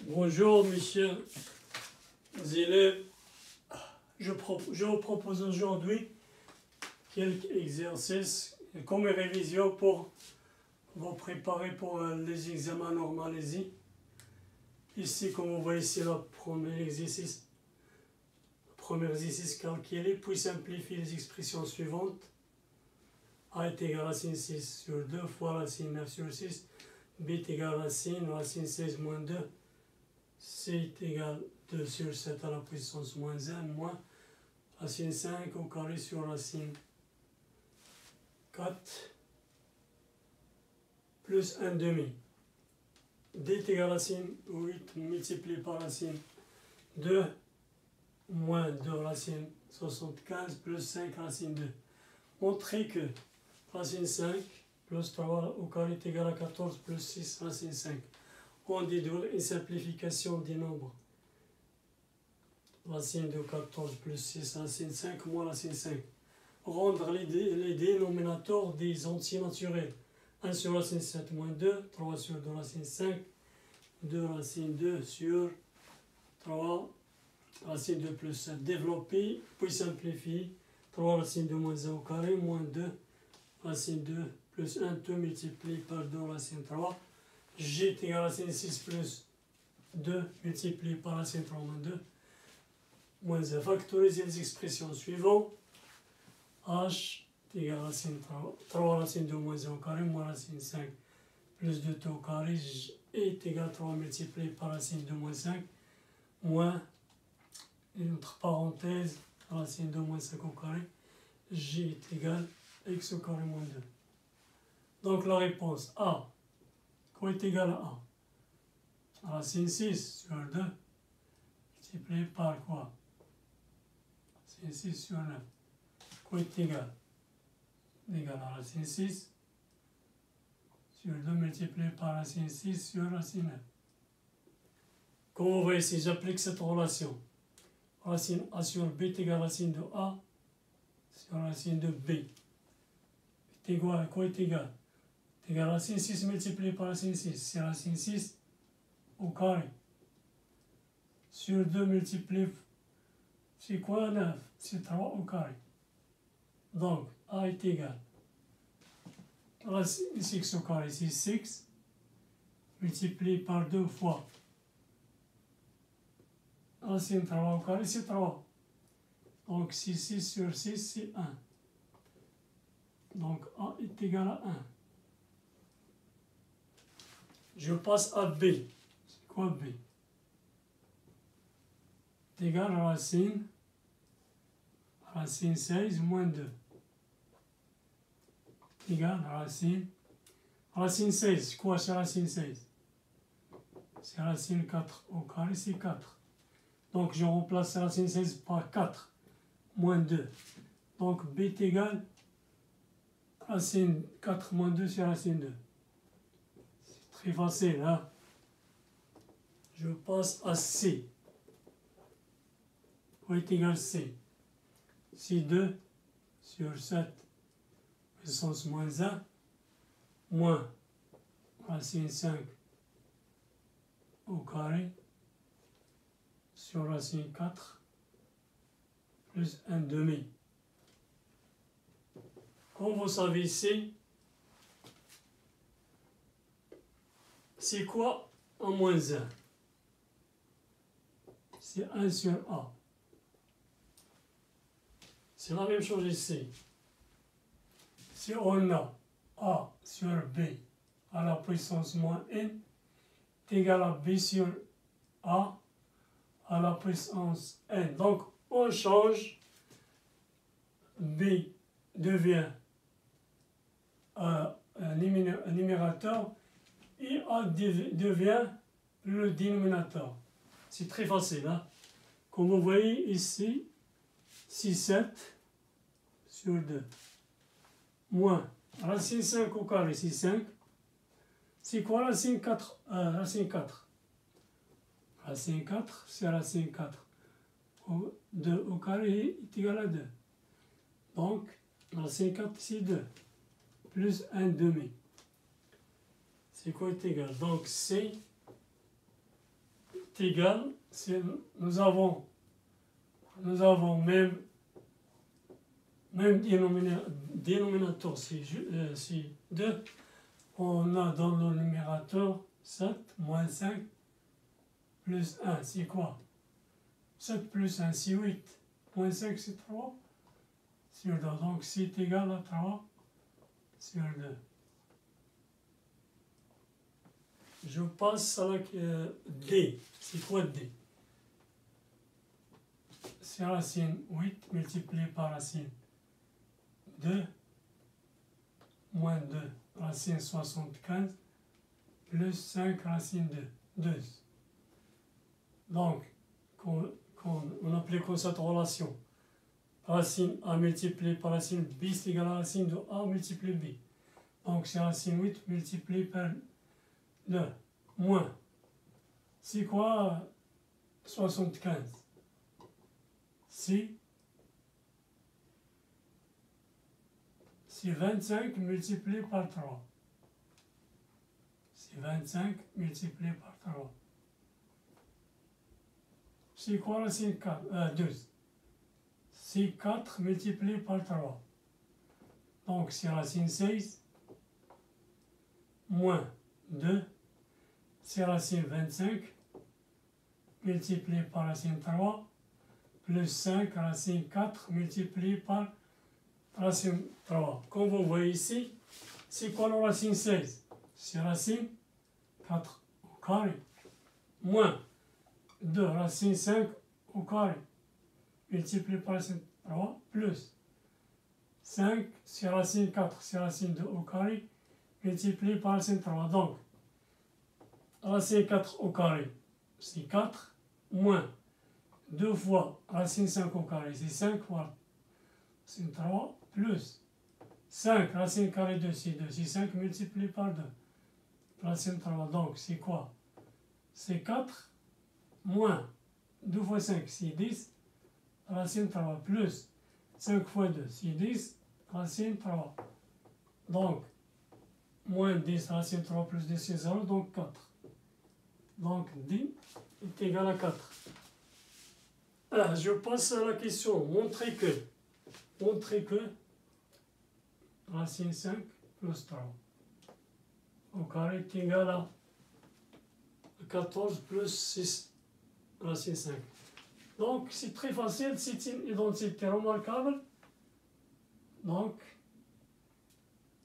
Bonjour mes chers élèves, je vous propose aujourd'hui quelques exercices comme révision pour vous préparer pour les examens normalisés. Ici, comme vous voyez, c'est le premier exercice. Calculer puis simplifier les expressions suivantes. A est égal à racine 6 sur 2 fois racine 9 sur 6. B est égal à racine 16 moins 2. C est égal à 2 sur 7 à la puissance moins 1 moins racine 5 au carré sur racine 4 plus 1 demi. D est égal à racine 8 multiplié par racine 2 moins 2 racine 75 plus 5 racine 2. Montrez que racine 5 plus 3 au carré est égal à 14 plus 6 racine 5. On déduit une simplification des nombres. Racine de 14 plus 6 racine 5 moins racine 5. Rendre les dénominateurs des entiers naturels. 1 sur racine 7 moins 2, 3 sur 2 racine 5, 2 racine 2 sur 3 racine 2 plus 7. Développer, puis simplifier. 3 racine 2 moins 1 au carré, moins 2 racine 2 plus 1, tout multiplié par 2 racine 3. G est égal à racine 6 plus 2 multiplié par racine 3 moins 2 moins 1. Factoriser les expressions suivantes. H est égal à racine 3 racine 2 moins 1 au carré moins racine 5 plus 2 au carré. G est égal à 3 multiplié par racine 2 moins 5 moins, une autre parenthèse, racine 2 moins 5 au carré. G est égal à x au carré moins 2. Donc la réponse A, quoi est égal à A? Racine 6 sur 2 multiplié par quoi? Racine 6 sur 9. Quoi est égal? Égal à racine 6 sur 2 multiplié par racine 6 sur racine 9. Comme vous voyez ici, j'applique cette relation. Racine A sur B est égal à racine de A sur racine de B. Est égal à quoi est égal? Est égal à racine 6 multiplié par racine 6. C'est racine 6 au carré. Sur 2 multiplié, c'est quoi 9? C'est 3 au carré. Donc, A est égal. Racine 6 au carré, c'est 6 multiplié par 2 fois. Racine 3 au carré, c'est 3. Donc, c'est 6 sur 6, c'est 1. Donc, A est égal à 1. Je passe à B. C'est quoi B? C'est égal à racine 16 moins 2. Égal à racine 16. Quoi c'est racine 16? C'est racine 4 au carré, c'est 4. Donc, je remplace racine 16 par 4 moins 2. Donc, B est égal à racine 4 moins 2, c'est racine 2. C'est très facile, hein? Je passe à C. Quoi est égal à C? C'est 2 sur 7 puissance moins 1 moins racine 5 au carré sur racine 4 plus 1 demi. Comme vous savez ici, c'est quoi 1 moins 1? C'est 1 sur A. C'est la même chose ici. Si on a A sur B à la puissance moins n est égal à B sur A à la puissance n. Donc, on change. B devient un numérateur et A devient le dénominateur. C'est très facile, hein? Comme vous voyez ici, c'est 7 sur 2. Moins racine 5 au carré, c'est 5. C'est quoi racine 4? Racine 4. Racine 4, c'est racine 4. 2 au carré est égal à 2. Donc, racine 4, c'est 2. Plus 1 demi. C'est quoi est égal? Donc, C égal, nous avons même dénominateur, c'est 2. On a dans le numérateur 7 moins 5 plus 1, c'est quoi? 7 plus 1, c'est 8. Moins 5, c'est 3 sur 2. Donc, c'est égal à 3 sur 2. Je passe à la D. C'est quoi D? C'est racine 8 multiplié par racine 2 moins 2 racine 75 plus 5 racine 2. Donc, on applique cette relation. Racine A multiplié par racine B, c'est égal à racine de A multiplié B. Donc, c'est racine 8 multiplié par 2 moins. C'est quoi 75? C'est 25 multiplié par 3. C'est 25 multiplié par 3. C'est quoi racine 12? C'est 4 multiplié par 3. Donc, c'est racine 16 moins 2. C'est racine 25 multiplié par racine 3 plus 5 racine 4 multiplié par racine 3. Comme vous voyez ici, c'est quoi la racine 16? C'est racine 4 au carré moins 2 racine 5 au carré multiplié par racine 3 plus 5 c'est racine 4, c'est racine 2 au carré multiplié par racine 3. Donc, racine 4 au carré, c'est 4 moins 2 fois racine 5 au carré, c'est 5 fois racine 3 plus 5 racine carré de c'est 2, c'est 5 multiplié par 2 racine 3. Donc, c'est quoi? C'est 4 moins 2 fois 5, c'est 10 racine 3 plus 5 fois 2, c'est 10 racine 3. Donc, moins 10 racine 3 plus 10, c'est 0, donc 4. Donc, D est égal à 4. Alors, je passe à la question. Montrer que racine 5 plus 3 au carré est égal à 14 plus 6 racine 5. Donc, c'est très facile, c'est une identité remarquable. Donc,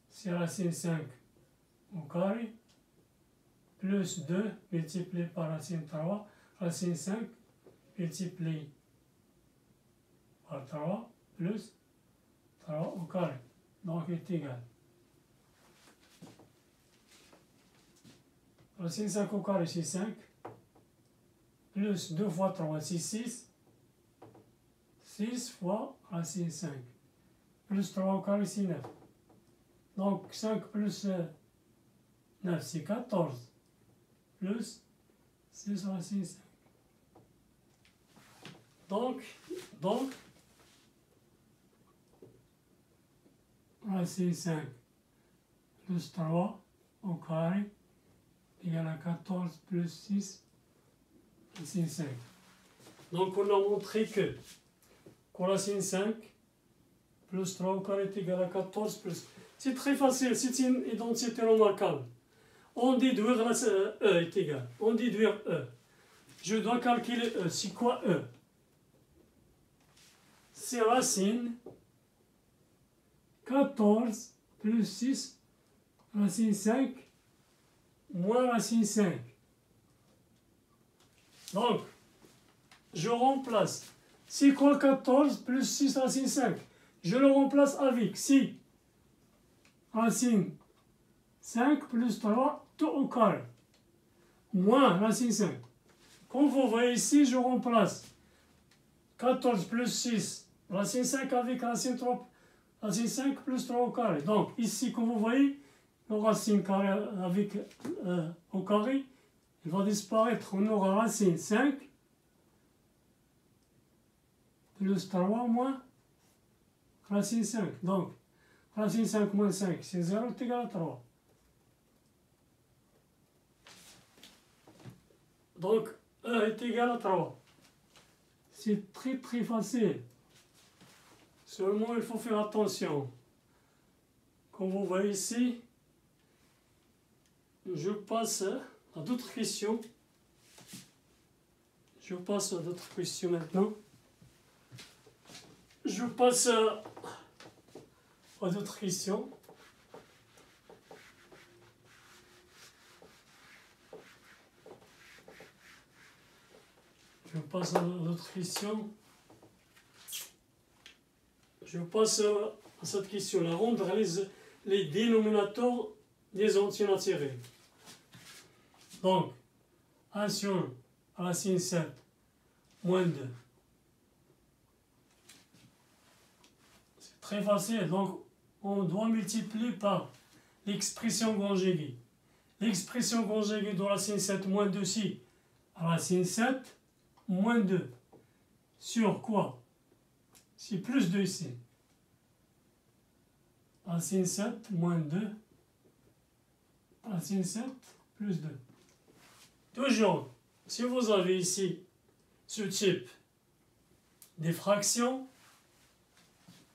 c'est racine 5 au carré plus 2 multiplié par racine 3, racine 5 multiplié par 3 plus 3 au carré. Donc, est égal. Racine 5 au carré, c'est 5. Plus 2 fois 3, c'est 6. 6 fois racine 5. Plus 3 au carré, c'est 9. Donc, 5 plus 9, c'est 14. Plus 6 racine 5. Donc, racine 5 plus 3 au carré égale à 14 plus 6 racine 5. Donc, on a montré que racine 5 plus 3 au carré est égal à 14 plus... C'est très facile, c'est une identité remarquable. On déduire E est égal. On déduire E. Je dois calculer E. C'est quoi E? C'est racine 14 plus 6 racine 5 moins racine 5. Donc, je remplace. C'est quoi 14 plus 6 racine 5? Je le remplace avec si racine 5 plus 3 tout au carré moins racine 5. Comme vous voyez ici, je remplace 14 plus 6 racine 5 avec racine 3, racine 5 plus 3 au carré. Donc ici, comme vous voyez, le racine carré avec au carré, il va disparaître. On aura racine 5 plus 3 moins racine 5. Donc, racine 5 moins 5, c'est 0 est égal à 3. Donc, 1 est égal à 3. C'est très très facile. Seulement il faut faire attention. Comme vous voyez ici, je passe à d'autres questions. Je passe à d'autres questions maintenant. Je passe à d'autres questions. Je passe à d'autres questions. Je passe à cette question-là. Rendre les dénominateurs des entiers naturels. Donc, 1 sur racine 7 moins 2. C'est très facile. Donc, on doit multiplier par l'expression conjuguée. L'expression conjuguée de racine 7 moins 2 ici. Racine 7 moins 2. Sur quoi? C'est plus 2 ici. Racine 7 moins 2. Racine 7 plus 2. Toujours, si vous avez ici ce type des fractions,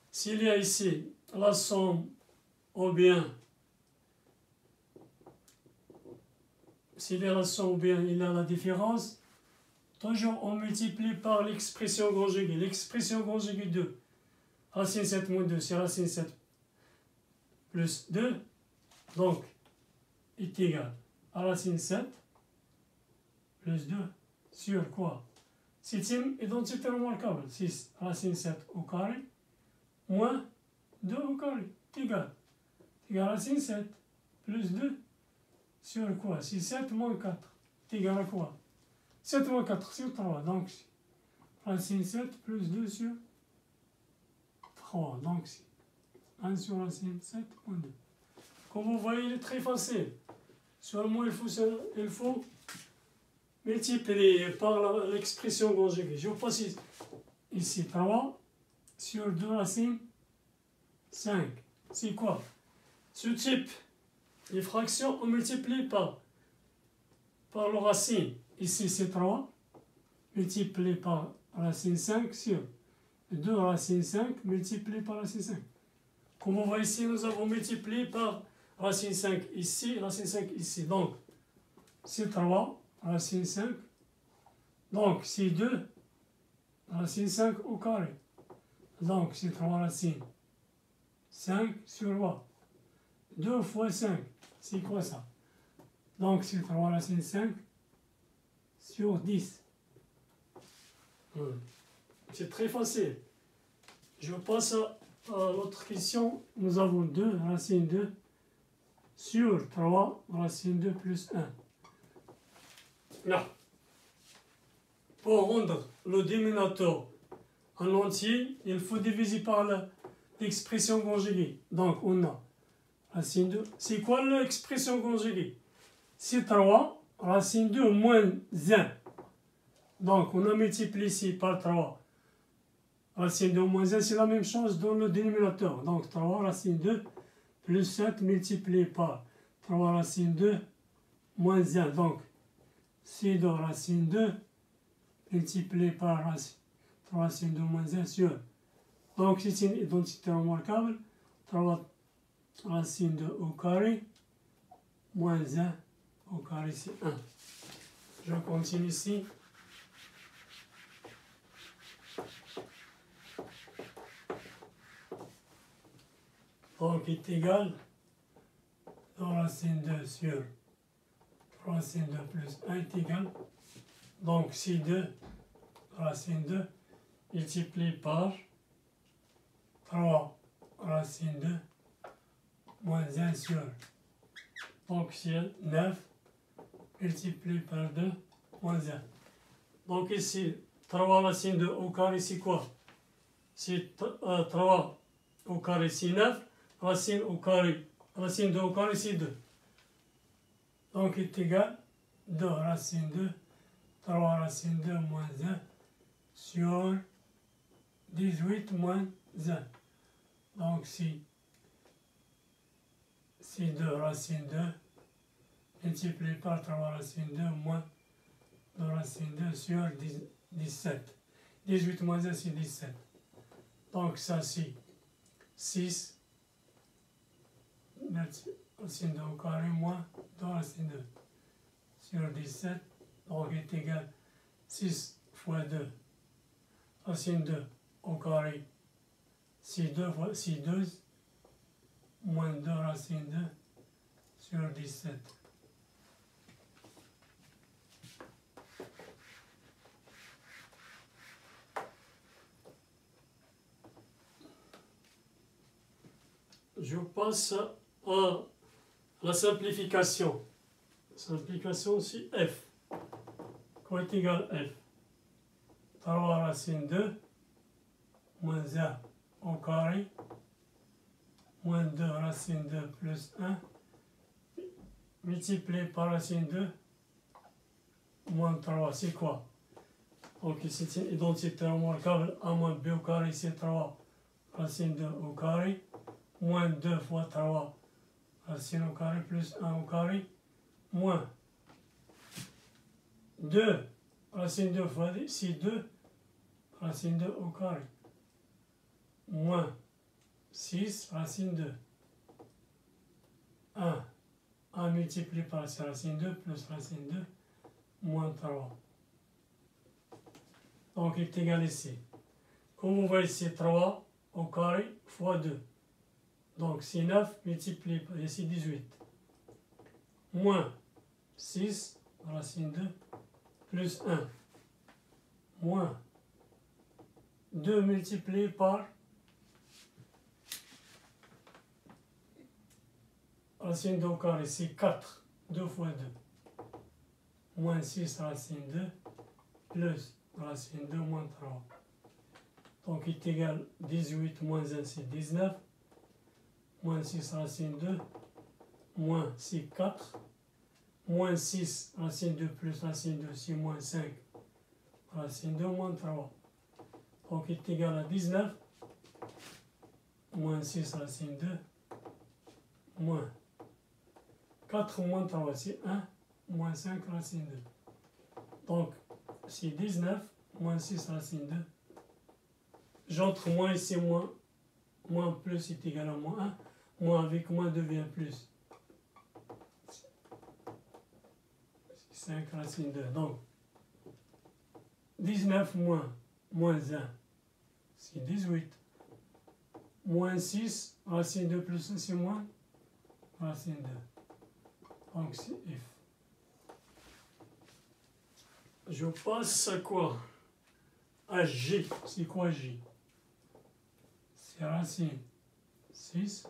s'il y a ici la somme ou bien s'il y a la somme ou bien il y a la différence, toujours on multiplie par l'expression conjuguée. L'expression conjuguée de racine 7 moins 2, c'est racine 7 plus 2, donc est égal à racine 7 plus 2 sur quoi? Septième identité remarquable, 6 racine 7 au carré moins 2 au carré, égal à racine 7 plus 2 sur quoi? C'est 7 moins 4, égal à quoi? 7 moins 4 sur 3, donc racine 7 plus 2 sur 3, donc c'est 1 sur racine 7 moins 2. Comme vous voyez, il est très facile. Seulement, il faut multiplier par l'expression conjuguée. Je passe ici 3 sur 2 racines 5. C'est quoi? Ce type, les fractions, on multiplie par le racine. Ici, c'est 3, multiplié par racine 5 sur 2 racine 5, multiplié par racine 5. Comme on voit ici, nous avons multiplié par racine 5 ici, racine 5 ici. Donc, c'est 3, racine 5. Donc, c'est 2, racine 5 au carré. Donc, c'est 3 racine 5 sur quoi? 2 fois 5, c'est quoi ça? Donc, c'est 3 racine 5 sur 10. C'est très facile. Je passe à l'autre question. Nous avons 2 racine 2 sur 3 racine 2 plus 1. Là. Pour rendre le dénominateur en entier, il faut diviser par l'expression conjuguée. Donc, on a racine 2. C'est quoi l'expression conjuguée? C'est 3 racine 2 moins 1. Donc, on a multiplié ici par 3. Racine 2 moins 1, c'est la même chose dans le dénominateur. Donc, 3 racine 2 plus 7 multiplié par 3 racine 2 moins 1. Donc, c'est 2 racine 2 multiplié par 3 racine 2 moins 1 sur. Donc, c'est une identité remarquable. 3 racine 2 au carré moins 1 au carré, c'est 1. Je continue ici. Donc, est égal à racine 2 sur 3 racine 2 plus 1 est égal. Donc, c'est 2 racine 2 multiplié par 3 racine 2 moins 1 sur. Donc, c'est 9 multiplié par 2 moins 1. Donc, ici, 3 racine 2 au carré, c'est quoi? C'est 3 au carré, c'est 9. Racine au carré, racine 2 au carré, c'est 2. Donc, est égal 2 racine 2, 3 racine 2 moins 1 sur 18 moins 1. Donc, c'est 2 racine 2 multiplié par 3 racine 2 moins 2 racine 2 sur 17. 18 moins 1, c'est 17. Donc ça, c'est 6 racine 2 au carré moins 2 racine 2 sur 17. Donc est égal 6 fois 2 racine 2 au carré, c'est 2 fois 6, 12, moins 2 racine 2 sur 17. Je passe à la simplification. Simplification, c'est f. Quoi est égal à f? 3 racine 2 moins 1 au carré moins 2 racine 2 plus 1 multiplié par racine 2 moins 3. C'est quoi? Donc c'est une identité remarquable. A moins b au carré, c'est 3 racine 2 au carré moins 2 fois 3 racine au carré plus 1 au carré moins 2 racine 2 fois c'est 2 racine 2 au carré moins 6 racine 2 1 multiplié par racine 2 plus racine 2 moins 3. Donc il est égal ici. Comme vous voyez, c'est 3 au carré fois 2. Donc c'est 9 multiplié par ici 18. Moins 6 racine 2 plus 1. Moins 2 multiplié par racine 2 au carré, c'est 4. 2 fois 2. Moins 6 racine 2 plus racine 2 moins 3. Donc il est égal 18 moins 1, c'est 19. Moins 6 racine 2, moins c'est 4, moins 6 racine 2 plus racine 2, c'est moins 5, racine 2 moins 3. Donc il est égal à 19, moins 6 racine 2, moins 4 moins 3, c'est 1, moins 5 racine 2. Donc c'est 19, moins 6 racine 2. J'entre moins ici, moins plus est égal à moins 1. Moins avec moins devient plus. 5 racine 2. Donc, 19 moins 1, c'est 18. Moins 6, racine 2 plus 1, c'est moins racine 2. Donc, c'est f. Je passe à quoi? À g. C'est quoi g? C'est racine 6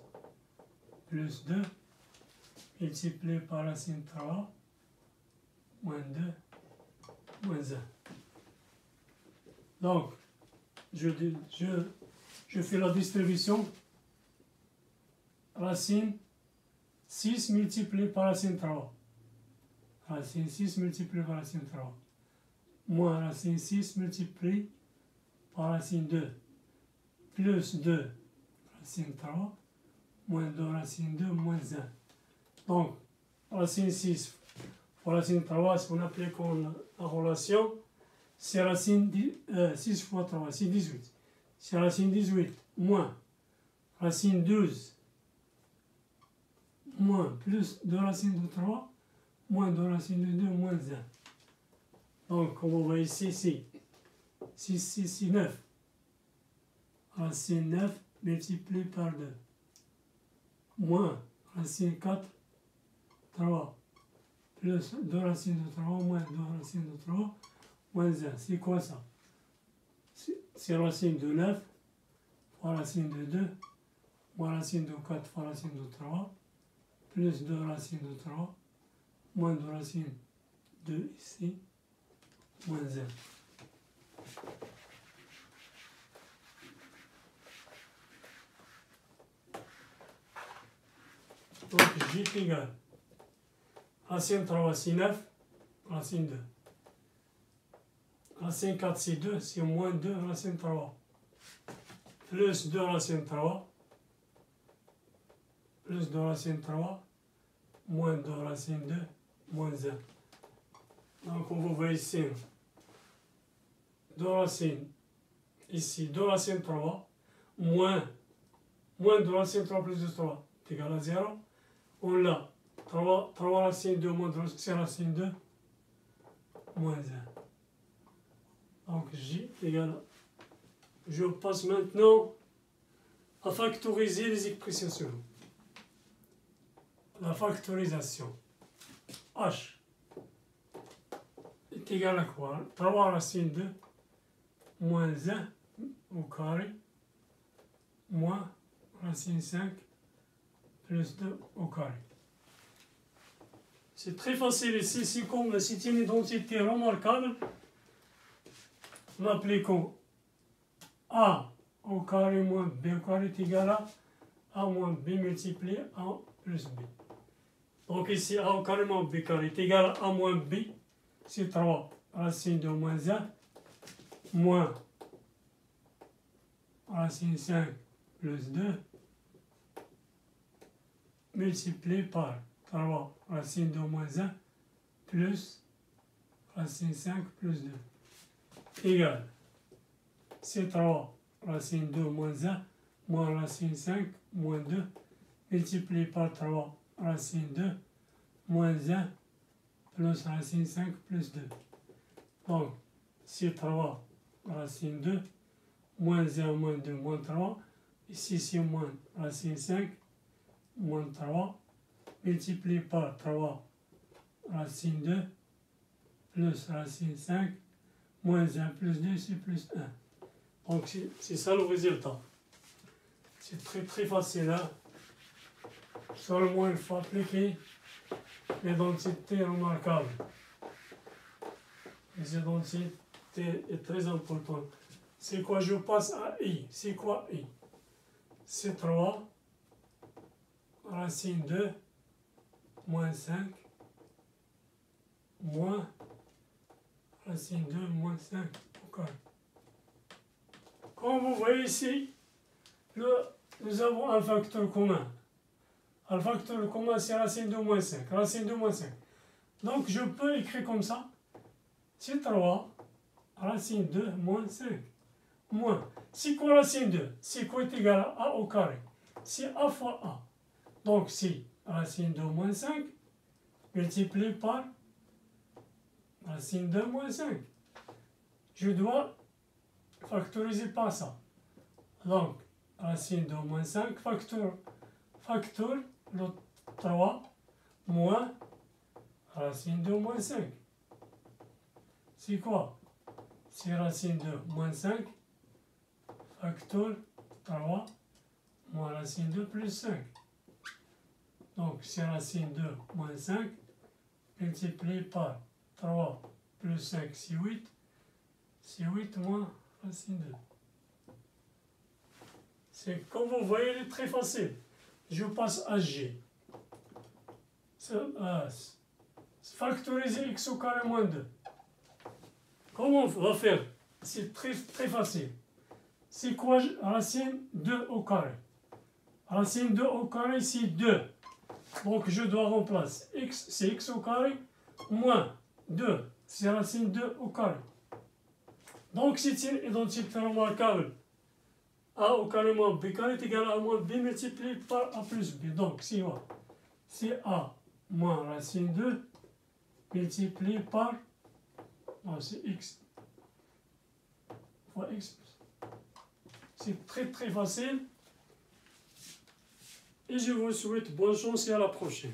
plus 2 multiplié par racine 3 moins 2 moins 1. Donc, je fais la distribution. Racine 6 multiplié par racine 3. Racine 6 multiplié par racine 3. Moins racine 6 multiplié par racine 2. Plus 2 racine 3. Moins 2 racine 2 moins 1. Donc, racine 6 fois racine 3, ce qu'on appelle la relation, c'est racine 6 fois 3, c'est 18. C'est racine 18 moins racine 12 moins plus 2 racine de 3 moins 2 racine de 2 moins 1. Donc, comme on voit ici, c'est 6, 9. Racine 9 multiplié par 2. Moins racine 4, 3. Plus 2 racines de 3, moins 2 racines de 3, moins 1. C'est quoi ça? C'est racine de 9 fois racine de 2, moins racine de 4 fois racine de 3, plus 2 racines de 3, moins 2 racines de ici, moins 1. Donc J est égal. Racine 3, c'est 9, racine 2. Racine 4, c'est 2, c'est moins 2, racine 3. Plus 2 racine 3. Plus 2 racine 3. Moins 2 racine 2, moins 1. Donc Donc on vous voit ici 2 racines, ici 2 racines 3, moins 2 racines 3 plus 2, 3 est égal à 0. On a 3 racines 2 moins 6 racines 2, moins 1. Donc J est égal à... Je passe maintenant à factoriser les expressions suivantes. La factorisation. H est égal à quoi? 3 racines 2 moins 1 au carré moins racine 5 plus 2 au carré. C'est très facile ici, c'est une identité remarquable. Nous appliquons A au carré moins B au carré est égal à A moins B multiplié A plus B. Donc ici A au carré moins B carré est égal à A moins B, c'est 3 racine de moins 1 moins racine 5 plus 2 multiplié par 3 racine de moins 1 plus racine 5 plus 2 égale, c'est 3 racine 2 moins 1 moins racine 5 moins 2 multiplié par 3 racine 2 moins 1 plus racine 5 plus 2. Donc, c'est 3 racine 2 moins 1 moins 2 moins 3. Ici, c'est moins racine 5 moins 3 multiplié par 3 racine 2 plus racine 5 moins 1 plus 2, c'est plus 1. Donc c'est ça le résultat. C'est très facile. Hein? Seulement il faut appliquer l'identité remarquable. Les identités est très importante. C'est quoi? Je passe à I. C'est quoi I? C'est 3 racine 2 moins 5 moins racine 2 moins 5 au carré. Comme vous voyez ici, nous avons un facteur commun. Le facteur commun, c'est racine 2 moins 5. Racine 2 moins 5. Donc, je peux écrire comme ça. C'est 3 racine 2 moins 5. Moins. C'est quoi racine 2? C'est quoi est égal à A au carré? C'est A fois A. Donc, c'est racine 2 moins 5 multiplié par racine 2 moins 5. Je dois factoriser par ça. Donc, racine 2 moins 5, facteur le 3 moins racine 2 moins 5. C'est quoi? C'est racine 2 moins 5, facteur 3 moins racine 2 plus 5. Donc, c'est racine 2 moins 5 multiplié par 3 plus 5, c'est 8. C'est 8 moins racine 2. C'est, comme vous voyez, il est très facile. Je passe à G. Factoriser x au carré moins 2. Comment on va faire? C'est très facile. C'est quoi racine 2 au carré? Racine 2 au carré, c'est 2. Donc je dois remplacer x, c'est x au carré, moins 2, c'est racine 2 au carré. Donc c'est une identité remarquable. A au carré moins b carré est égal à A moins b multiplié par A plus b. Donc c'est A moins racine 2 multiplié par, non, c'est x fois x. C'est très facile. Et je vous souhaite bonne chance et à la prochaine.